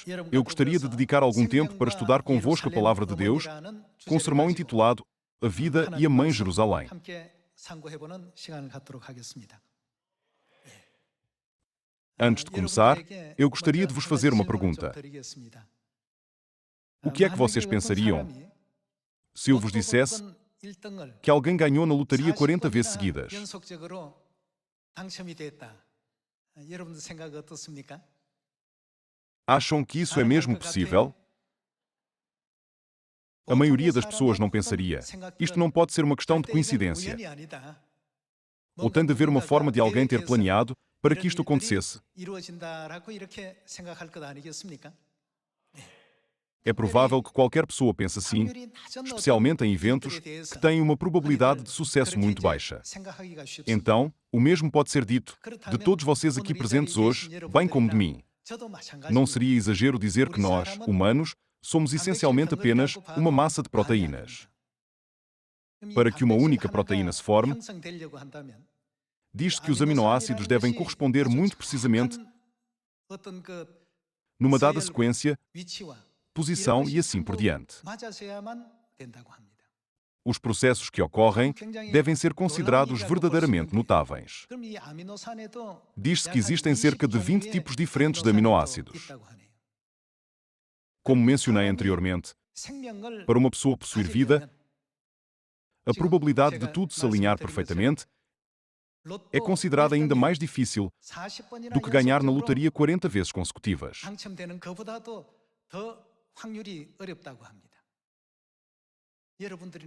irmãos, eu gostaria de dedicar algum tempo para estudar convosco a Palavra de Deus, com um sermão intitulado A Vida e a Mãe Jerusalém. Antes de começar, eu gostaria de vos fazer uma pergunta. O que é que vocês pensariam se eu vos dissesse que alguém ganhou na lotaria 40 vezes seguidas? Acham que isso é mesmo possível? A maioria das pessoas não pensaria. Isto não pode ser uma questão de coincidência. Ou tem de haver uma forma de alguém ter planeado para que isto acontecesse. É provável que qualquer pessoa pense assim, especialmente em eventos que têm uma probabilidade de sucesso muito baixa. Então, o mesmo pode ser dito de todos vocês aqui presentes hoje, bem como de mim. Não seria exagero dizer que nós, humanos, somos essencialmente apenas uma massa de proteínas. Para que uma única proteína se forme, diz-se que os aminoácidos devem corresponder muito precisamente numa dada sequência, posição e assim por diante. Os processos que ocorrem devem ser considerados verdadeiramente notáveis. Diz-se que existem cerca de 20 tipos diferentes de aminoácidos. Como mencionei anteriormente, para uma pessoa possuir vida, a probabilidade de tudo se alinhar perfeitamente é considerada ainda mais difícil do que ganhar na lotaria 40 vezes consecutivas.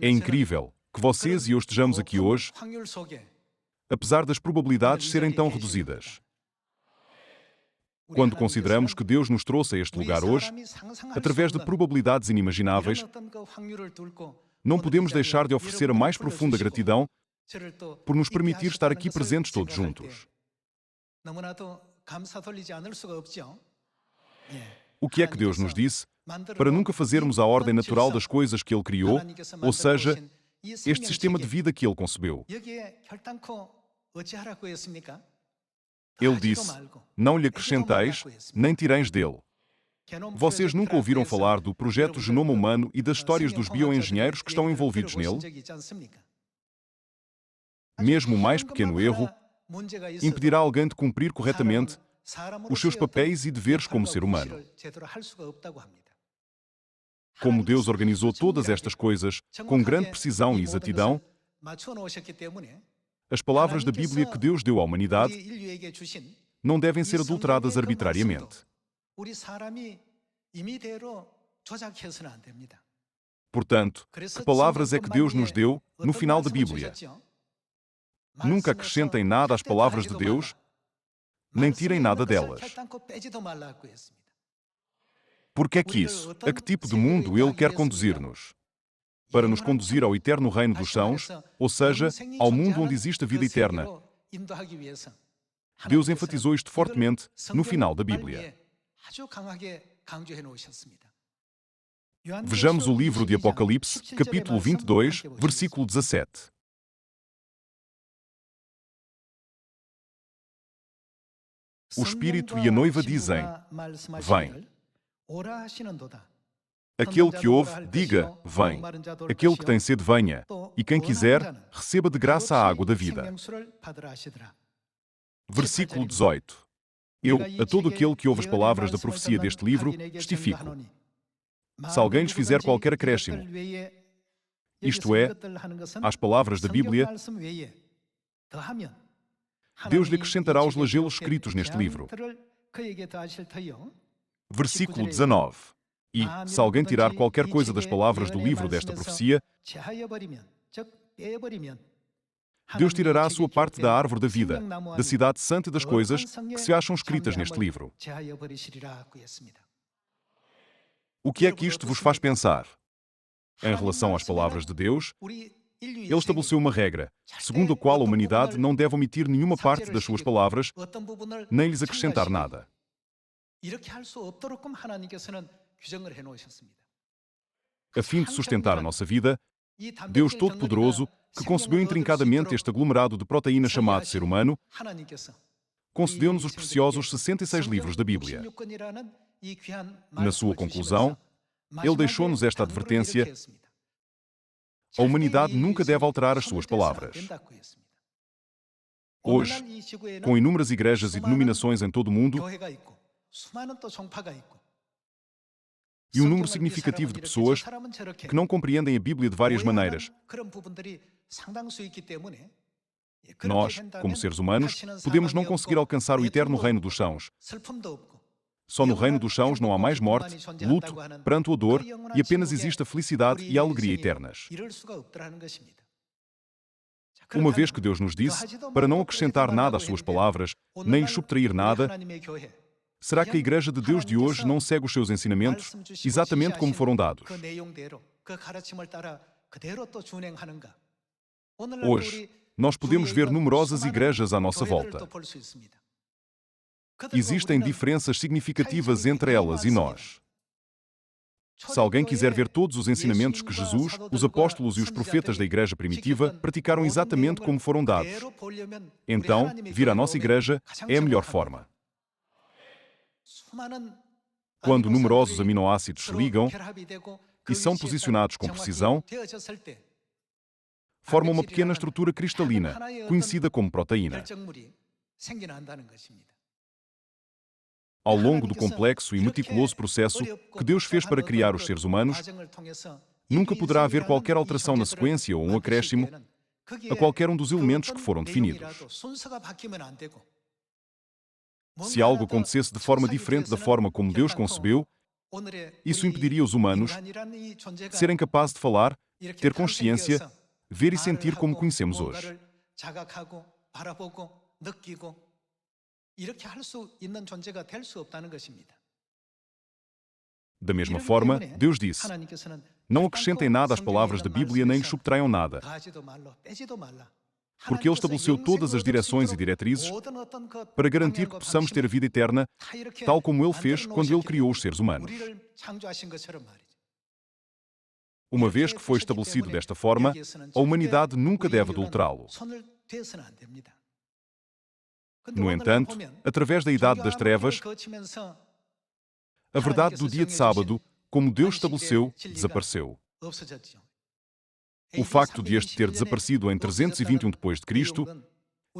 É incrível que vocês e eu estejamos aqui hoje, apesar das probabilidades serem tão reduzidas. Quando consideramos que Deus nos trouxe a este lugar hoje, através de probabilidades inimagináveis, não podemos deixar de oferecer a mais profunda gratidão por nos permitir estar aqui presentes todos juntos. O que é que Deus nos disse para nunca fazermos a ordem natural das coisas que Ele criou, ou seja, este sistema de vida que Ele concebeu? Ele disse, não lhe acrescenteis, nem tireis dele. Vocês nunca ouviram falar do projeto Genoma Humano e das histórias dos bioengenheiros que estão envolvidos nele? Mesmo o mais pequeno erro impedirá alguém de cumprir corretamente os seus papéis e deveres como ser humano. Como Deus organizou todas estas coisas com grande precisão e exatidão, as palavras da Bíblia que Deus deu à humanidade não devem ser adulteradas arbitrariamente. Portanto, que palavras é que Deus nos deu no final da Bíblia? Nunca acrescentem nada às palavras de Deus, nem tirem nada delas. Porque é que isso? A que tipo de mundo Ele quer conduzir-nos? Para nos conduzir ao eterno reino dos céus, ou seja, ao mundo onde existe a vida eterna. Deus enfatizou isto fortemente no final da Bíblia. Vejamos o livro de Apocalipse, capítulo 22, versículo 17. O Espírito e a noiva dizem, vem. Aquele que ouve, diga, vem. Aquele que tem sede, venha. E quem quiser, receba de graça a água da vida. Versículo 18. Eu, a todo aquele que ouve as palavras da profecia deste livro, testifico. Se alguém lhes fizer qualquer acréscimo, isto é, às palavras da Bíblia, Deus lhe acrescentará os flagelos escritos neste livro. Versículo 19. E, se alguém tirar qualquer coisa das palavras do livro desta profecia, Deus tirará a sua parte da árvore da vida, da cidade santa e das coisas que se acham escritas neste livro. O que é que isto vos faz pensar? Em relação às palavras de Deus, Ele estabeleceu uma regra, segundo a qual a humanidade não deve omitir nenhuma parte das suas palavras, nem lhes acrescentar nada. A fim de sustentar a nossa vida, Deus Todo-Poderoso, que concebeu intrincadamente este aglomerado de proteínas chamado ser humano, concedeu-nos os preciosos 66 livros da Bíblia. Na sua conclusão, ele deixou-nos esta advertência: a humanidade nunca deve alterar as suas palavras. Hoje, com inúmeras igrejas e denominações em todo o mundo, e um número significativo de pessoas que não compreendem a Bíblia de várias maneiras, nós, como seres humanos, podemos não conseguir alcançar o eterno reino dos céus. Só no reino dos céus não há mais morte, luto, pranto ou dor, e apenas existe a felicidade e a alegria eternas. Uma vez que Deus nos disse para não acrescentar nada às suas palavras, nem lhes subtrair nada, será que a Igreja de Deus de hoje não segue os seus ensinamentos exatamente como foram dados? Hoje, nós podemos ver numerosas igrejas à nossa volta. Existem diferenças significativas entre elas e nós. Se alguém quiser ver todos os ensinamentos que Jesus, os apóstolos e os profetas da igreja primitiva praticaram exatamente como foram dados, então, vir à nossa igreja é a melhor forma. Quando numerosos aminoácidos se ligam e são posicionados com precisão, formam uma pequena estrutura cristalina, conhecida como proteína. Ao longo do complexo e meticuloso processo que Deus fez para criar os seres humanos, nunca poderá haver qualquer alteração na sequência ou um acréscimo a qualquer um dos elementos que foram definidos. Se algo acontecesse de forma diferente da forma como Deus concebeu, isso impediria os humanos de serem capazes de falar, ter consciência, ver e sentir como conhecemos hoje. Da mesma forma, Deus disse: não acrescentem nada às palavras da Bíblia nem lhes subtraiam nada, porque Ele estabeleceu todas as direções e diretrizes para garantir que possamos ter a vida eterna, tal como Ele fez quando Ele criou os seres humanos. Uma vez que foi estabelecido desta forma, a humanidade nunca deve adulterá-lo. No entanto, através da Idade das Trevas, a verdade do dia de sábado, como Deus estabeleceu, desapareceu. O facto de este ter desaparecido em 321 d.C.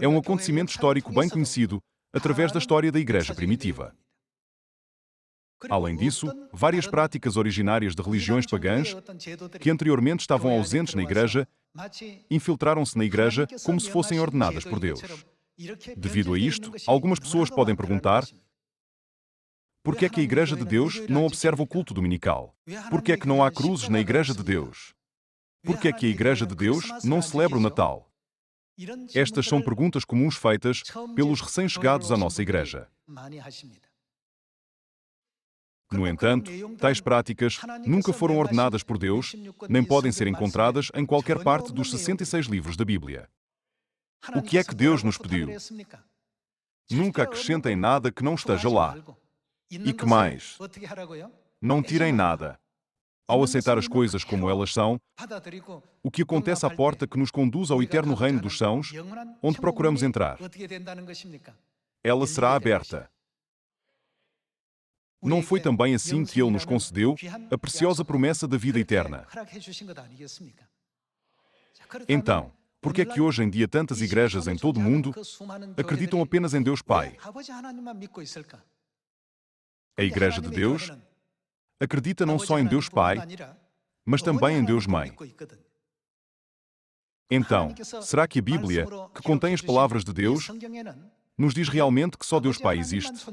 é um acontecimento histórico bem conhecido através da história da Igreja primitiva. Além disso, várias práticas originárias de religiões pagãs, que anteriormente estavam ausentes na Igreja, infiltraram-se na Igreja como se fossem ordenadas por Deus. Devido a isto, algumas pessoas podem perguntar: por que é que a Igreja de Deus não observa o culto dominical? Por que é que não há cruzes na Igreja de Deus? Por que é que a Igreja de Deus não celebra o Natal? Estas são perguntas comuns feitas pelos recém-chegados à nossa Igreja. No entanto, tais práticas nunca foram ordenadas por Deus, nem podem ser encontradas em qualquer parte dos 66 livros da Bíblia. O que é que Deus nos pediu? Nunca acrescentem nada que não esteja lá. E que mais? Não tirem nada. Ao aceitar as coisas como elas são, o que acontece à porta que nos conduz ao eterno reino dos céus, onde procuramos entrar? Ela será aberta. Não foi também assim que Ele nos concedeu a preciosa promessa da vida eterna? Então, por que é que hoje em dia tantas igrejas em todo o mundo acreditam apenas em Deus Pai? A Igreja de Deus acredita não só em Deus Pai, mas também em Deus Mãe. Então, será que a Bíblia, que contém as palavras de Deus, nos diz realmente que só Deus Pai existe?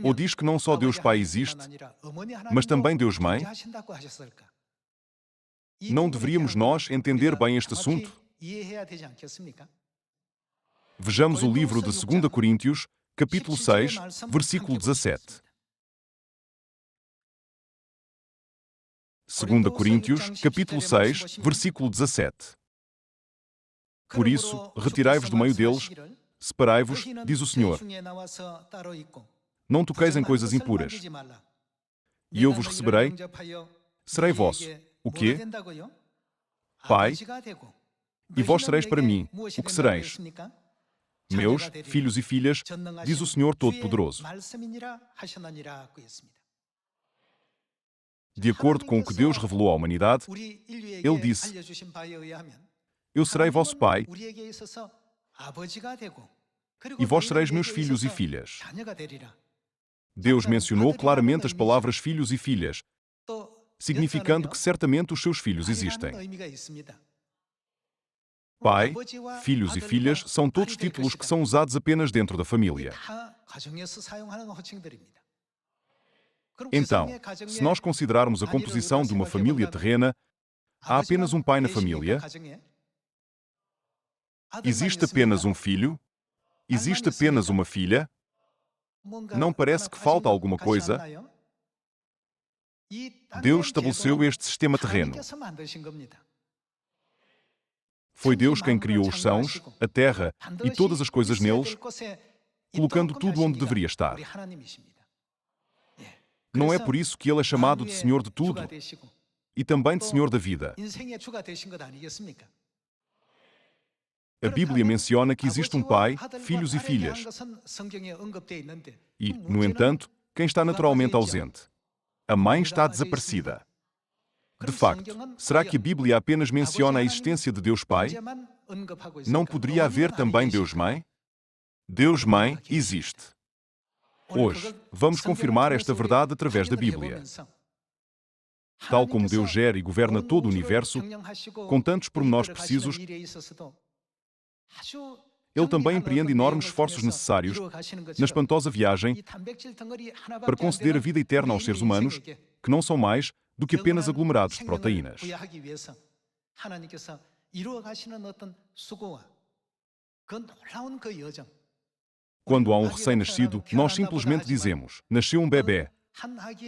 Ou diz que não só Deus Pai existe, mas também Deus Mãe? Não deveríamos nós entender bem este assunto? Vejamos o livro de 2 Coríntios, capítulo 6, versículo 17. 2 Coríntios, capítulo 6, versículo 17. Por isso, retirai-vos do meio deles, separai-vos, diz o Senhor. Não toqueis em coisas impuras. E eu vos receberei, serei vosso. O quê? Pai, e vós sereis para mim, o que sereis? Meus filhos e filhas, diz o Senhor Todo-Poderoso. De acordo com o que Deus revelou à humanidade, Ele disse: Eu serei vosso Pai, e vós sereis meus filhos e filhas. Deus mencionou claramente as palavras filhos e filhas, significando que certamente os seus filhos existem. Pai, filhos e filhas são todos títulos que são usados apenas dentro da família. Então, se nós considerarmos a composição de uma família terrena, há apenas um pai na família? Existe apenas um filho? Existe apenas uma filha? Não parece que falta alguma coisa? Deus estabeleceu este sistema terreno. Foi Deus quem criou os céus, a terra e todas as coisas neles, colocando tudo onde deveria estar. Não é por isso que Ele é chamado de Senhor de tudo e também de Senhor da vida. A Bíblia menciona que existe um pai, filhos e filhas. E, no entanto, quem está naturalmente ausente? A mãe está desaparecida. De facto, será que a Bíblia apenas menciona a existência de Deus Pai? Não poderia haver também Deus Mãe? Deus Mãe existe. Hoje, vamos confirmar esta verdade através da Bíblia. Tal como Deus gera e governa todo o universo, com tantos pormenores precisos, Ele também empreende enormes esforços necessários na espantosa viagem para conceder a vida eterna aos seres humanos, que não são mais do que apenas aglomerados de proteínas. Quando há um recém-nascido, nós simplesmente dizemos: nasceu um bebê.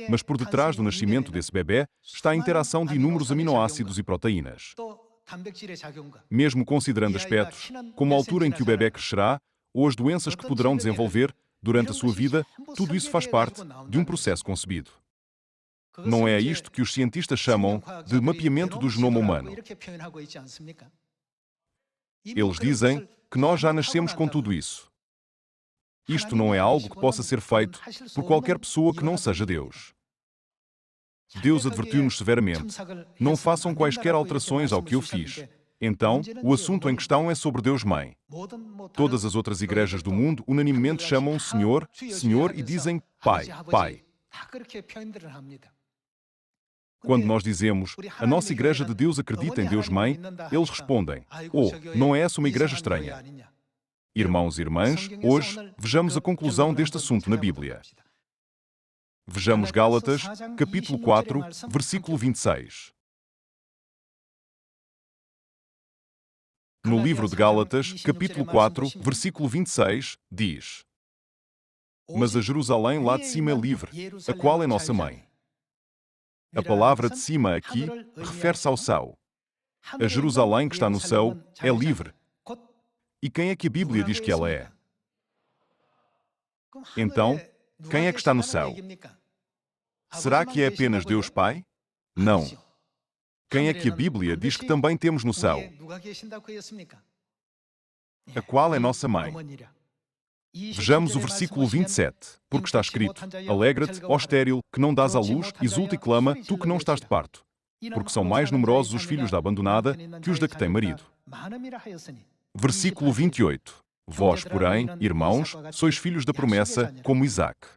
Mas por detrás do nascimento desse bebê está a interação de inúmeros aminoácidos e proteínas. Mesmo considerando aspectos, como a altura em que o bebê crescerá, ou as doenças que poderão desenvolver durante a sua vida, tudo isso faz parte de um processo concebido. Não é isto que os cientistas chamam de mapeamento do genoma humano. Eles dizem que nós já nascemos com tudo isso. Isto não é algo que possa ser feito por qualquer pessoa que não seja Deus. Deus advertiu-nos severamente: não façam quaisquer alterações ao que eu fiz. Então, o assunto em questão é sobre Deus Mãe. Todas as outras igrejas do mundo unanimemente chamam Senhor, Senhor e dizem Pai, Pai. Quando nós dizemos, a nossa igreja de Deus acredita em Deus Mãe, eles respondem: oh, não é essa uma igreja estranha? Irmãos e irmãs, hoje, vejamos a conclusão deste assunto na Bíblia. Vejamos Gálatas, capítulo 4, versículo 26. No livro de Gálatas, capítulo 4, versículo 26, diz: Mas a Jerusalém lá de cima é livre, a qual é nossa mãe. A palavra de cima aqui refere-se ao céu. A Jerusalém que está no céu é livre. E quem é que a Bíblia diz que ela é? Então, quem é que está no céu? Será que é apenas Deus Pai? Não. Quem é que a Bíblia diz que também temos no céu? A qual é nossa mãe? Vejamos o versículo 27, porque está escrito: Alegra-te, ó estéril, que não dás à luz, exulta e clama, tu que não estás de parto. Porque são mais numerosos os filhos da abandonada que os da que tem marido. Versículo 28. Vós, porém, irmãos, sois filhos da promessa, como Isaque.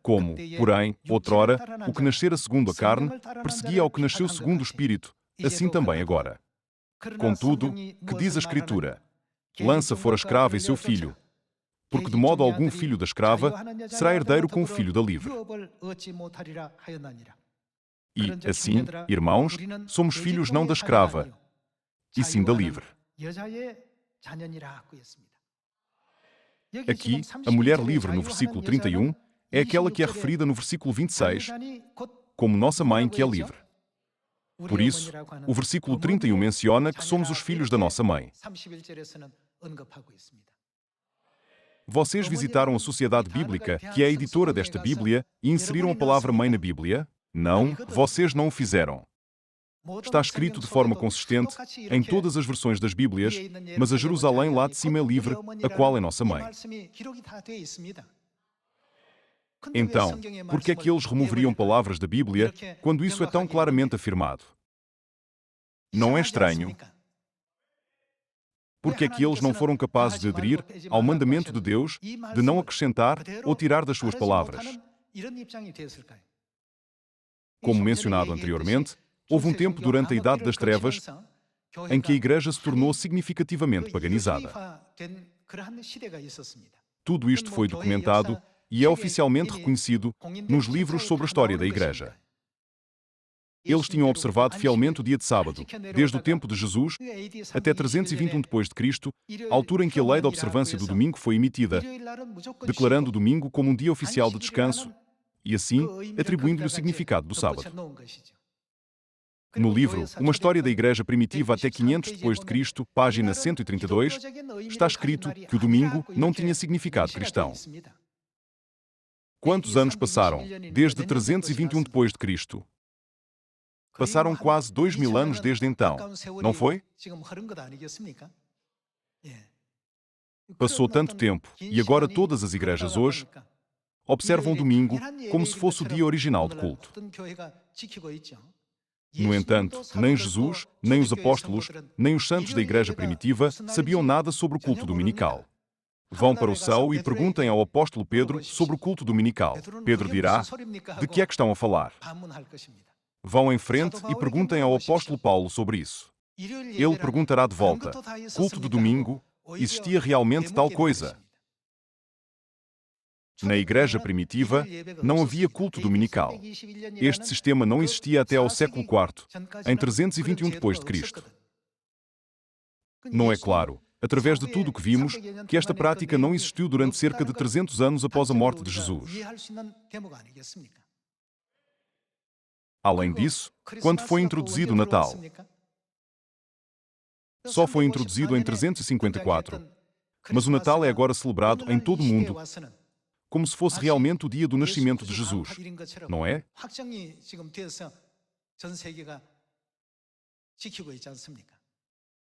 Como, porém, outrora, o que nascera segundo a carne, perseguia ao que nasceu segundo o Espírito, assim também agora. Contudo, que diz a Escritura? Lança fora a escrava e seu filho, porque de modo algum filho da escrava será herdeiro com o filho da livre. E, assim, irmãos, somos filhos não da escrava, e sim da livre. Aqui, a mulher livre no versículo 31 é aquela que é referida no versículo 26 como nossa mãe que é livre. Por isso, o versículo 31 menciona que somos os filhos da nossa mãe. Vocês visitaram a Sociedade Bíblica, que é a editora desta Bíblia, e inseriram a palavra mãe na Bíblia? Não, vocês não o fizeram. Está escrito de forma consistente em todas as versões das Bíblias, mas a Jerusalém lá de cima é livre, a qual é nossa mãe. Então, por que é que eles removeriam palavras da Bíblia quando isso é tão claramente afirmado? Não é estranho? Por que é que eles não foram capazes de aderir ao mandamento de Deus de não acrescentar ou tirar das suas palavras? Como mencionado anteriormente, houve um tempo durante a Idade das Trevas em que a Igreja se tornou significativamente paganizada. Tudo isto foi documentado e é oficialmente reconhecido nos livros sobre a história da Igreja. Eles tinham observado fielmente o dia de sábado, desde o tempo de Jesus até 321 d.C., altura em que a lei da observância do domingo foi emitida, declarando o domingo como um dia oficial de descanso e, assim, atribuindo-lhe o significado do sábado. No livro Uma História da Igreja Primitiva até 500 d.C., página 132, está escrito que o domingo não tinha significado cristão. Quantos anos passaram desde 321 d.C.? Passaram quase 2000 anos desde então, não foi? Passou tanto tempo, e agora todas as igrejas hoje observam o domingo como se fosse o dia original de culto. No entanto, nem Jesus, nem os apóstolos, nem os santos da igreja primitiva sabiam nada sobre o culto dominical. Vão para o céu e perguntem ao apóstolo Pedro sobre o culto dominical. Pedro dirá: de que é que estão a falar? Vão em frente e perguntem ao apóstolo Paulo sobre isso. Ele perguntará de volta: culto de domingo? Existia realmente tal coisa? Na igreja primitiva, não havia culto dominical. Este sistema não existia até ao século IV, em 321 d.C. Não é claro, através de tudo o que vimos, que esta prática não existiu durante cerca de 300 anos após a morte de Jesus. Além disso, quando foi introduzido o Natal? Só foi introduzido em 354, mas o Natal é agora celebrado em todo o mundo, como se fosse realmente o dia do nascimento de Jesus, não é?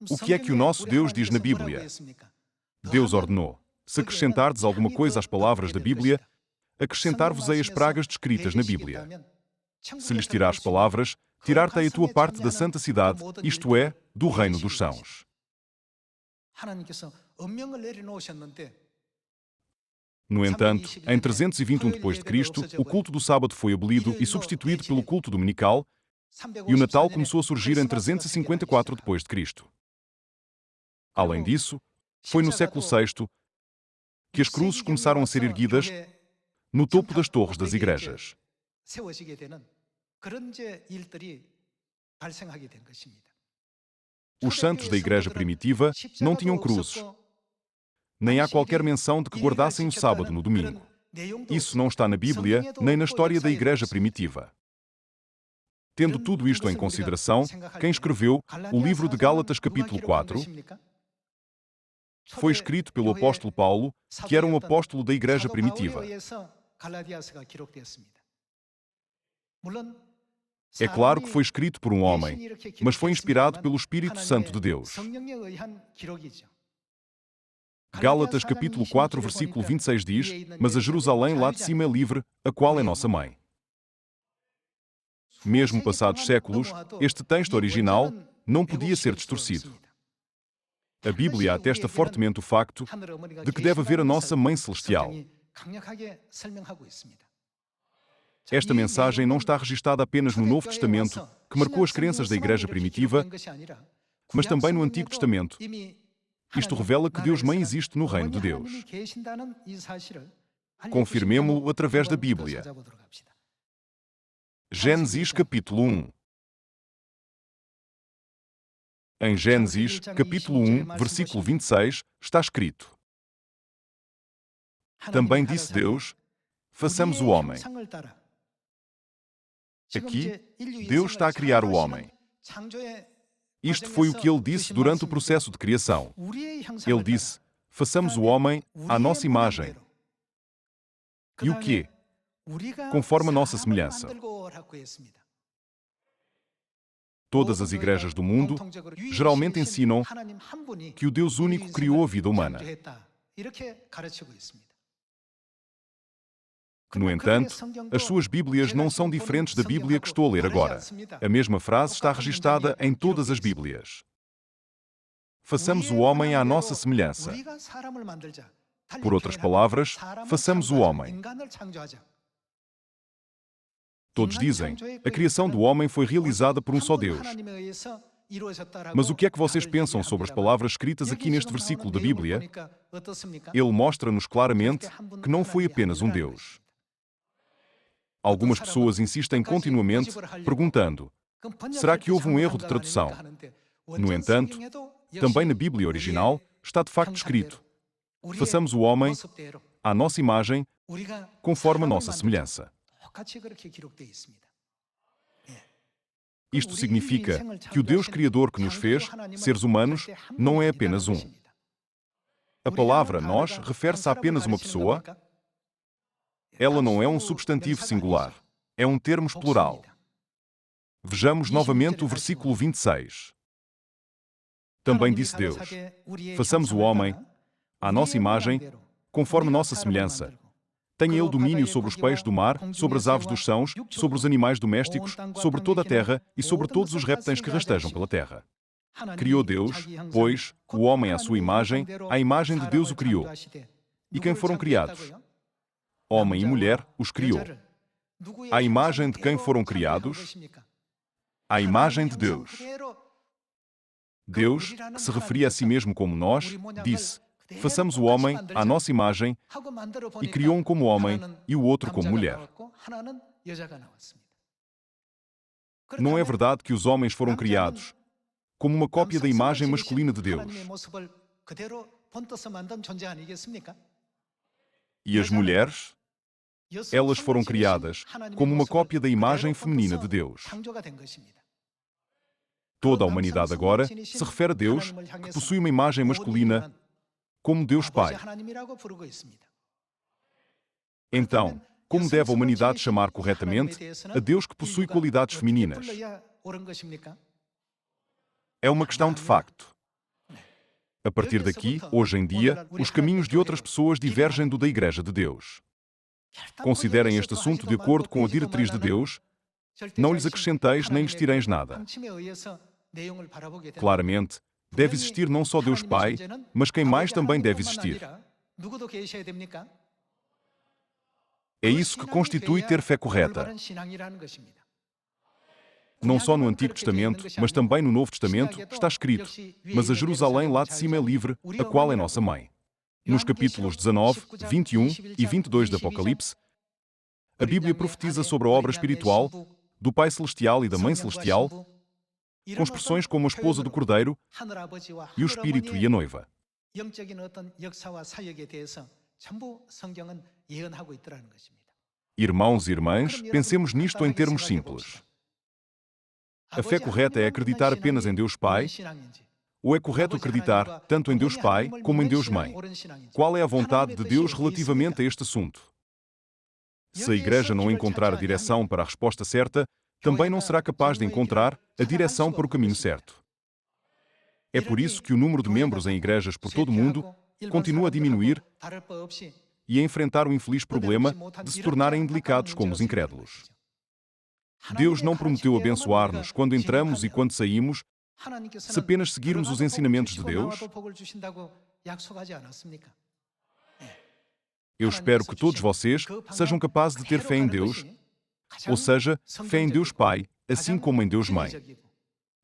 O que é que o nosso Deus diz na Bíblia? Deus ordenou: se acrescentardes alguma coisa às palavras da Bíblia, acrescentar-vos-ei as pragas descritas na Bíblia. Se lhes tirares palavras, tirar-te-ei a tua parte da santa cidade, isto é, do reino dos céus. No entanto, em 321 d.C., o culto do sábado foi abolido e substituído pelo culto dominical, e o Natal começou a surgir em 354 d.C. Além disso, foi no século VI que as cruzes começaram a ser erguidas no topo das torres das igrejas. Os santos da igreja primitiva não tinham cruzes, nem há qualquer menção de que guardassem o sábado no domingo. Isso não está na Bíblia, nem na história da igreja primitiva. Tendo tudo isto em consideração, quem escreveu o livro de Gálatas capítulo 4 foi escrito pelo apóstolo Paulo, que era um apóstolo da igreja primitiva. É claro que foi escrito por um homem, mas foi inspirado pelo Espírito Santo de Deus. Gálatas capítulo 4, versículo 26 diz: mas a Jerusalém lá de cima é livre, a qual é nossa mãe. Mesmo passados séculos, este texto original não podia ser distorcido. A Bíblia atesta fortemente o facto de que deve haver a nossa Mãe Celestial. Esta mensagem não está registada apenas no Novo Testamento, que marcou as crenças da igreja primitiva, mas também no Antigo Testamento. Isto revela que Deus Mãe existe no reino de Deus. Confirmemo-lo através da Bíblia. Gênesis capítulo 1. Em Gênesis, capítulo 1, versículo 26, está escrito: também disse Deus: façamos o homem. Aqui, Deus está a criar o homem. Isto foi o que ele disse durante o processo de criação. Ele disse: façamos o homem à nossa imagem. E o quê? Conforme a nossa semelhança. Todas as igrejas do mundo geralmente ensinam que o Deus único criou a vida humana. No entanto, as suas Bíblias não são diferentes da Bíblia que estou a ler agora. A mesma frase está registada em todas as Bíblias. Façamos o homem à nossa semelhança. Por outras palavras, façamos o homem. Todos dizem, a criação do homem foi realizada por um só Deus. Mas o que é que vocês pensam sobre as palavras escritas aqui neste versículo da Bíblia? Ele mostra-nos claramente que não foi apenas um Deus. Algumas pessoas insistem continuamente, perguntando, será que houve um erro de tradução? No entanto, também na Bíblia original está de facto escrito, façamos o homem à nossa imagem, conforme a nossa semelhança. Isto significa que o Deus Criador que nos fez, seres humanos, não é apenas um. A palavra nós refere-se a apenas uma pessoa. Ela não é um substantivo singular. É um termo plural. Vejamos novamente o versículo 26. Também disse Deus, façamos o homem à nossa imagem, conforme nossa semelhança. Tenha ele domínio sobre os peixes do mar, sobre as aves dos céus, sobre os animais domésticos, sobre toda a terra e sobre todos os répteis que rastejam pela terra. Criou Deus, pois, o homem à sua imagem, à imagem de Deus o criou. E quem foram criados? Homem e mulher os criou. À imagem de quem foram criados? À imagem de Deus. Deus, que se referia a si mesmo como nós, disse, façamos o homem à nossa imagem, e criou um como homem e o outro como mulher. Não é verdade que os homens foram criados como uma cópia da imagem masculina de Deus? E as mulheres? Elas foram criadas como uma cópia da imagem feminina de Deus. Toda a humanidade agora se refere a Deus, que possui uma imagem masculina, como Deus Pai. Então, como deve a humanidade chamar corretamente a Deus que possui qualidades femininas? É uma questão de facto. A partir daqui, hoje em dia, os caminhos de outras pessoas divergem do da Igreja de Deus. Considerem este assunto de acordo com a diretriz de Deus, não lhes acrescenteis nem lhes tireis nada. Claramente, deve existir não só Deus Pai, mas quem mais também deve existir. É isso que constitui ter fé correta. Não só no Antigo Testamento, mas também no Novo Testamento, está escrito, mas a Jerusalém lá de cima é livre, a qual é nossa mãe. Nos capítulos 19, 21 e 22 de Apocalipse, a Bíblia profetiza sobre a obra espiritual do Pai Celestial e da Mãe Celestial, com expressões como a esposa do Cordeiro e o Espírito e a noiva. Irmãos e irmãs, pensemos nisto em termos simples. A fé correta é acreditar apenas em Deus Pai, ou é correto acreditar tanto em Deus Pai como em Deus Mãe? Qual é a vontade de Deus relativamente a este assunto? Se a Igreja não encontrar a direção para a resposta certa, também não será capaz de encontrar a direção para o caminho certo. É por isso que o número de membros em igrejas por todo o mundo continua a diminuir e a enfrentar o infeliz problema de se tornarem indelicados como os incrédulos. Deus não prometeu abençoar-nos quando entramos e quando saímos, se apenas seguirmos os ensinamentos de Deus? Eu espero que todos vocês sejam capazes de ter fé em Deus, ou seja, fé em Deus Pai, assim como em Deus Mãe.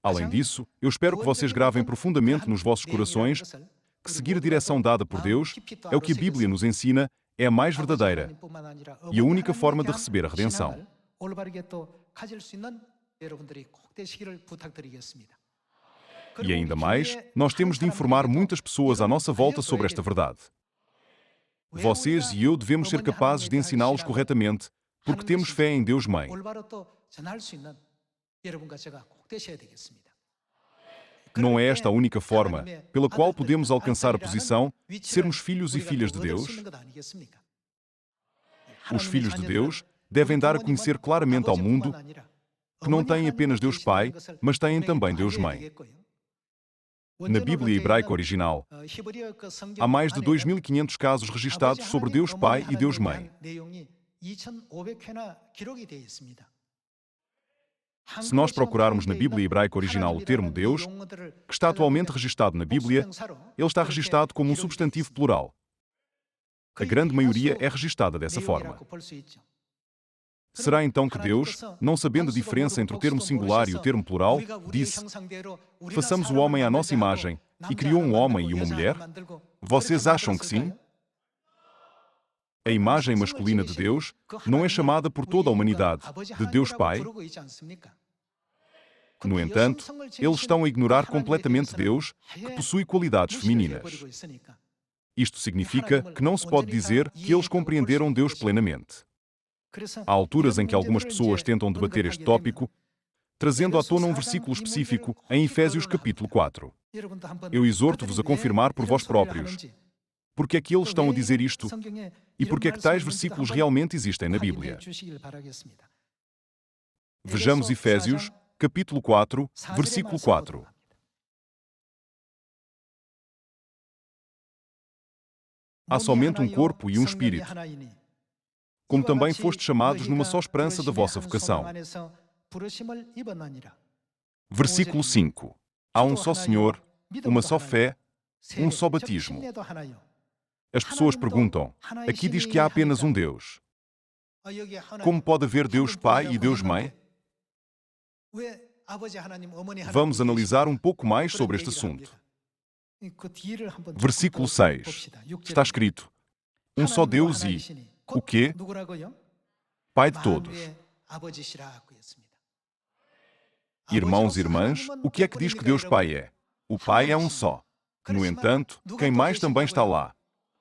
Além disso, eu espero que vocês gravem profundamente nos vossos corações que seguir a direção dada por Deus é o que a Bíblia nos ensina, é a mais verdadeira e a única forma de receber a redenção. E ainda mais, nós temos de informar muitas pessoas à nossa volta sobre esta verdade. Vocês e eu devemos ser capazes de ensiná-los corretamente, porque temos fé em Deus Mãe. Não é esta a única forma pela qual podemos alcançar a posição de sermos filhos e filhas de Deus? Os filhos de Deus devem dar a conhecer claramente ao mundo que não têm apenas Deus Pai, mas têm também Deus Mãe. Na Bíblia hebraica original, há mais de 2.500 casos registados sobre Deus Pai e Deus Mãe. Se nós procurarmos na Bíblia hebraica original o termo Deus, que está atualmente registado na Bíblia, ele está registado como um substantivo plural. A grande maioria é registada dessa forma. Será então que Deus, não sabendo a diferença entre o termo singular e o termo plural, disse: façamos o homem à nossa imagem, e criou um homem e uma mulher? Vocês acham que sim? A imagem masculina de Deus não é chamada por toda a humanidade de Deus Pai? No entanto, eles estão a ignorar completamente Deus, que possui qualidades femininas. Isto significa que não se pode dizer que eles compreenderam Deus plenamente. Há alturas em que algumas pessoas tentam debater este tópico, trazendo à tona um versículo específico em Efésios capítulo 4. Eu exorto-vos a confirmar por vós próprios. Porque é que eles estão a dizer isto? E porque é que tais versículos realmente existem na Bíblia? Vejamos Efésios, capítulo 4, versículo 4. Há somente um corpo e um espírito, como também fostes chamados numa só esperança da vossa vocação. Versículo 5. Há um só Senhor, uma só fé, um só batismo. As pessoas perguntam, aqui diz que há apenas um Deus. Como pode haver Deus Pai e Deus Mãe? Vamos analisar um pouco mais sobre este assunto. Versículo 6. Está escrito, um só Deus e, o quê? Pai de todos. Irmãos e irmãs, o que é que diz que Deus Pai é? O Pai é um só. No entanto, quem mais também está lá?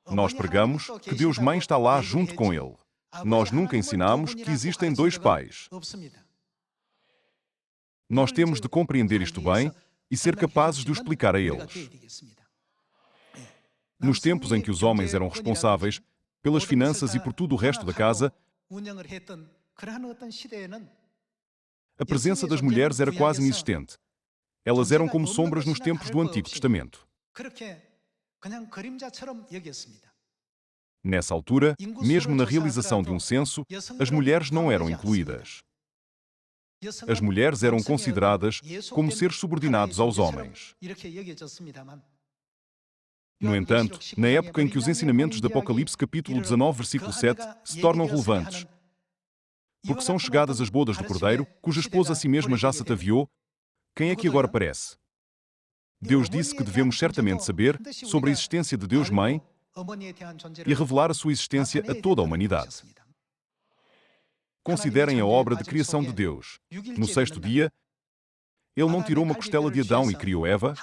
Nós pregamos que Deus Mãe está lá junto com Ele. Nós nunca ensinamos que existem dois pais. Nós temos de compreender isto bem e ser capazes de o explicar a eles. Nos tempos em que os homens eram responsáveis pelas finanças e por tudo o resto da casa, a presença das mulheres era quase inexistente. Elas eram como sombras nos tempos do Antigo Testamento. Nessa altura, mesmo na realização de um censo, as mulheres não eram incluídas. As mulheres eram consideradas como seres subordinados aos homens. No entanto, na época em que os ensinamentos de Apocalipse capítulo 19, versículo 7, se tornam relevantes, porque são chegadas as bodas do Cordeiro, cuja esposa a si mesma já se ataviou, quem é que agora aparece? Deus disse que devemos certamente saber sobre a existência de Deus Mãe e revelar a sua existência a toda a humanidade. Considerem a obra de criação de Deus. No sexto dia, Ele não tirou uma costela de Adão e criou Eva.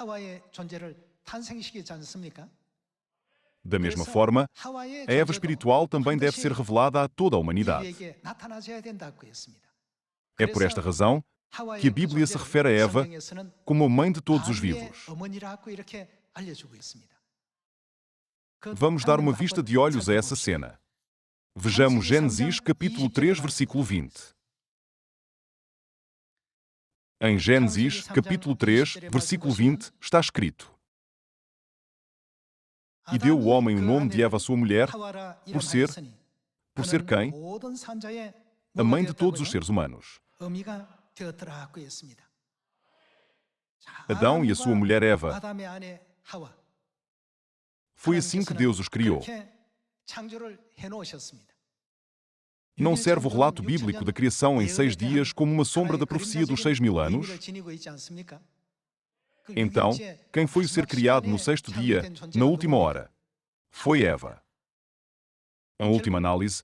Da mesma forma, a Eva espiritual também deve ser revelada a toda a humanidade. É por esta razão que a Bíblia se refere a Eva como a mãe de todos os vivos. Vamos dar uma vista de olhos a essa cena. Vejamos Gênesis capítulo 3, versículo 20. Em Gênesis capítulo 3, versículo 20, está escrito: E deu o homem o nome de Eva à sua mulher, por ser quem? A mãe de todos os seres humanos. Adão e a sua mulher Eva. Foi assim que Deus os criou. Não serve o relato bíblico da criação em 6 dias como uma sombra da profecia dos 6.000 anos? Então, quem foi o ser criado no sexto dia, na última hora? Foi Eva. Em última análise,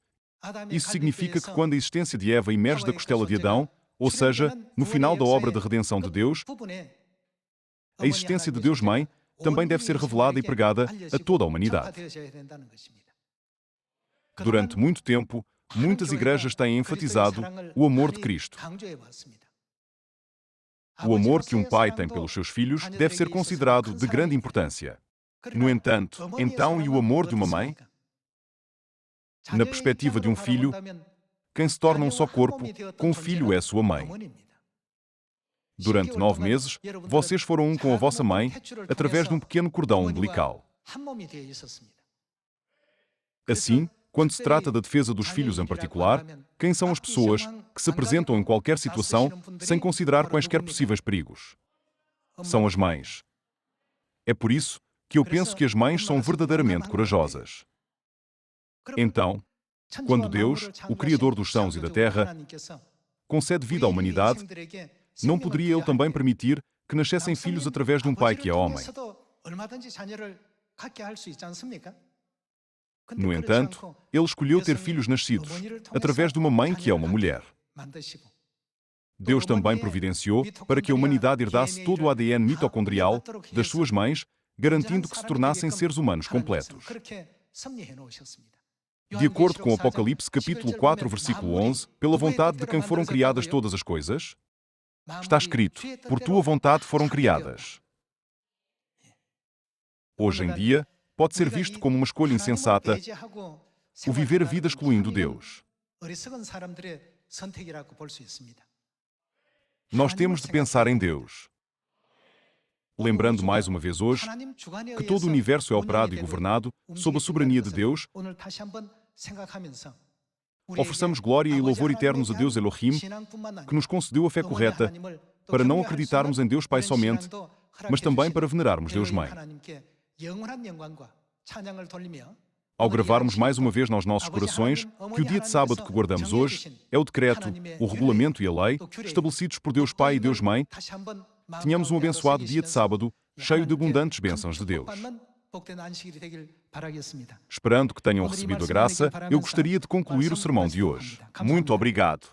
isso significa que quando a existência de Eva emerge da costela de Adão, ou seja, no final da obra de redenção de Deus, a existência de Deus Mãe também deve ser revelada e pregada a toda a humanidade. Durante muito tempo, muitas igrejas têm enfatizado o amor de Cristo. O amor que um pai tem pelos seus filhos deve ser considerado de grande importância. No entanto, então, e o amor de uma mãe? Na perspectiva de um filho, quem se torna um só corpo com o filho é sua mãe. Durante 9 meses, vocês foram um com a vossa mãe através de um pequeno cordão umbilical. Assim, quando se trata da defesa dos filhos em particular, quem são as pessoas que se apresentam em qualquer situação sem considerar quaisquer possíveis perigos? São as mães. É por isso que eu penso que as mães são verdadeiramente corajosas. Então, quando Deus, o Criador dos céus e da terra, concede vida à humanidade, não poderia Ele também permitir que nascessem filhos através de um pai que é homem? No entanto, Ele escolheu ter filhos nascidos através de uma mãe que é uma mulher. Deus também providenciou para que a humanidade herdasse todo o ADN mitocondrial das suas mães, garantindo que se tornassem seres humanos completos. De acordo com Apocalipse capítulo 4, versículo 11, pela vontade de quem foram criadas todas as coisas, está escrito, por tua vontade foram criadas. Hoje em dia, pode ser visto como uma escolha insensata o viver a vida excluindo Deus. Nós temos de pensar em Deus. Lembrando mais uma vez hoje que todo o universo é operado e governado sob a soberania de Deus, ofereçamos glória e louvor eternos a Deus Elohim, que nos concedeu a fé correta, para não acreditarmos em Deus Pai somente, mas também para venerarmos Deus Mãe. Ao gravarmos mais uma vez nos nossos corações que o dia de sábado que guardamos hoje é o decreto, o regulamento e a lei estabelecidos por Deus Pai e Deus Mãe, tenhamos um abençoado dia de sábado, cheio de abundantes bênçãos de Deus. Esperando que tenham recebido a graça, eu gostaria de concluir o sermão de hoje. Muito obrigado.